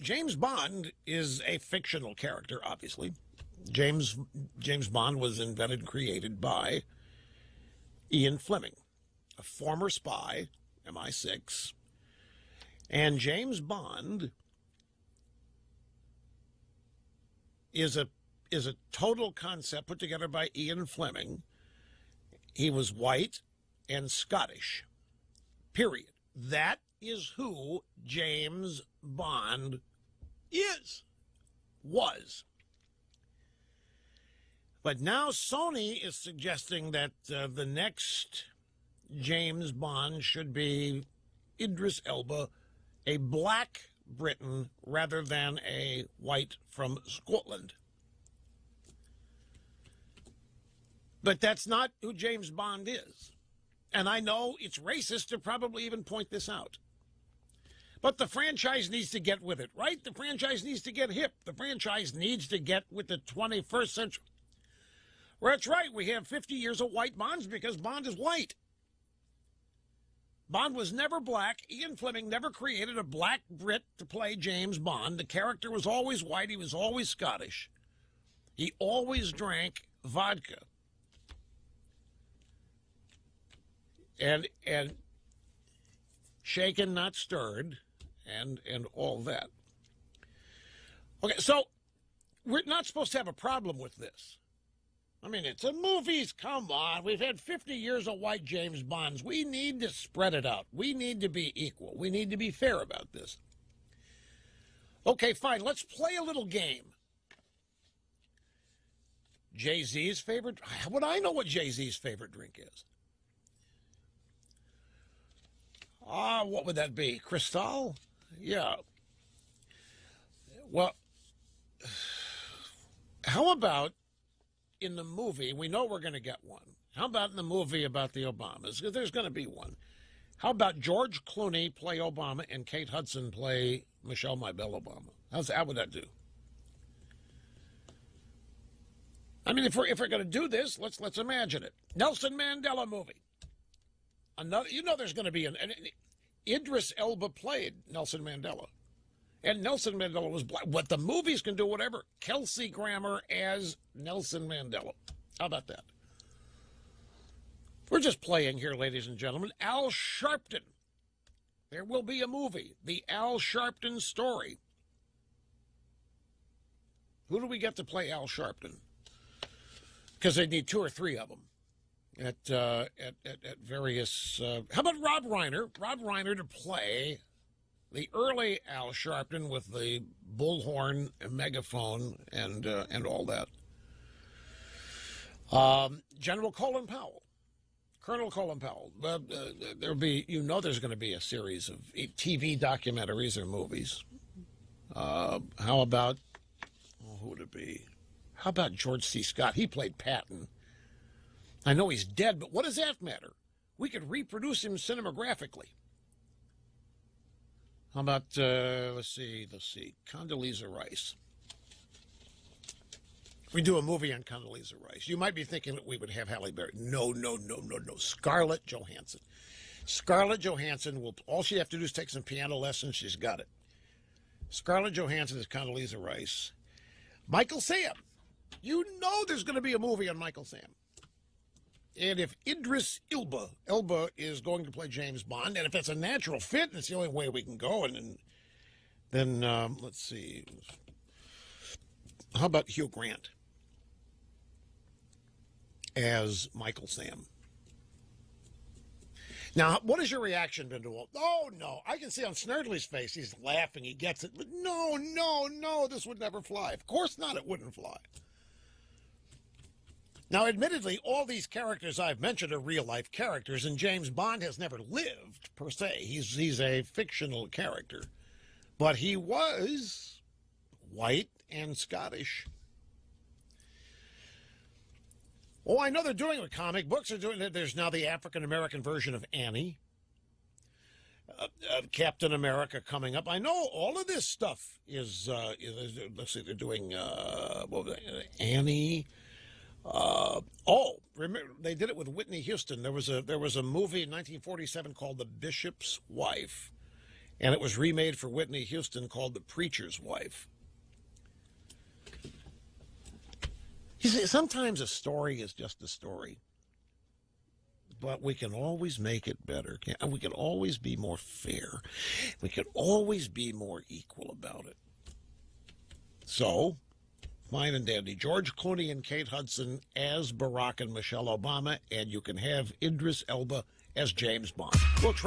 James Bond is a fictional character, obviously. James Bond was invented and created by Ian Fleming, a former spy, MI6. And James Bond is a total concept put together by Ian Fleming. He was white and Scottish. Period. That is who James Bond was. But now Sony is suggesting that the next James Bond should be Idris Elba, a black Briton rather than a white from Scotland. But that's not who James Bond is. And I know it's racist to probably even point this out. But the franchise needs to get with it, right? The franchise needs to get hip. The franchise needs to get with the 21st century. Well, that's right. We have 50 years of white Bonds because Bond is white. Bond was never black. Ian Fleming never created a black Brit to play James Bond. The character was always white. He was always Scottish. He always drank vodka. And shaken, not stirred, and all that. Okay, so we're not supposed to have a problem with this. I mean, it's a movies. Come on. We've had 50 years of white James Bonds. We need to spread it out. We need to be equal. We need to be fair about this. Okay, fine. Let's play a little game. Jay-Z's favorite? How would I know what Jay-Z's favorite drink is? What would that be? Cristal? Yeah. Well, how about in the movie, we know we're going to get one. How about in the movie about the Obamas? Because there's going to be one. How about George Clooney play Obama and Kate Hudson play Michelle My Belle Obama? How would that do? I mean, if we're going to do this, let's imagine it. Nelson Mandela movie. Another, there's going to be an Idris Elba played Nelson Mandela. And Nelson Mandela was black. But the movies can do whatever. Kelsey Grammer as Nelson Mandela. How about that? We're just playing here, ladies and gentlemen. Al Sharpton. There will be a movie. The Al Sharpton story. Who do we get to play Al Sharpton? Because they need 2 or 3 of them at various... how about Rob Reiner? Rob Reiner to play the early Al Sharpton with the bullhorn and megaphone and all that. General Colin Powell. Colonel Colin Powell. There'll be, there's going to be a series of TV documentaries or movies. How about, who would it be? How about George C. Scott? He played Patton. I know he's dead, but what does that matter? We could reproduce him cinemagraphically. How about, let's see, Condoleezza Rice. We do a movie on Condoleezza Rice. You might be thinking that we would have Halle Berry. No. Scarlett Johansson. Scarlett Johansson will, all she have to do is take some piano lessons. She's got it. Scarlett Johansson is Condoleezza Rice. Michael Sam. There's going to be a movie on Michael Sam. And if Idris Elba is going to play James Bond, and if it's a natural fit, and it's the only way we can go, and then let's see. How about Hugh Grant as Michael Sam? Now, what has your reaction been to all? Oh, no. I can see on Snerdley's face, he's laughing, he gets it. But no, this would never fly. Of course not, it wouldn't fly. Now, admittedly, all these characters I've mentioned are real-life characters, and James Bond has never lived, per se. He's a fictional character. But he was white and Scottish. Oh, I know they're doing it with comic books. There's now the African-American version of Annie. Captain America coming up. I know all of this stuff is let's see, they're doing Annie. Remember, they did it with Whitney Houston. There was a movie in 1947 called The Bishop's Wife, And it was remade for Whitney Houston called The Preacher's Wife. You see, sometimes a story is just a story. But we can always make it better. We can always be more fair. We can always be more equal about it. So, fine and dandy. George Clooney and Kate Hudson as Barack and Michelle Obama, and you can have Idris Elba as James Bond. We'll try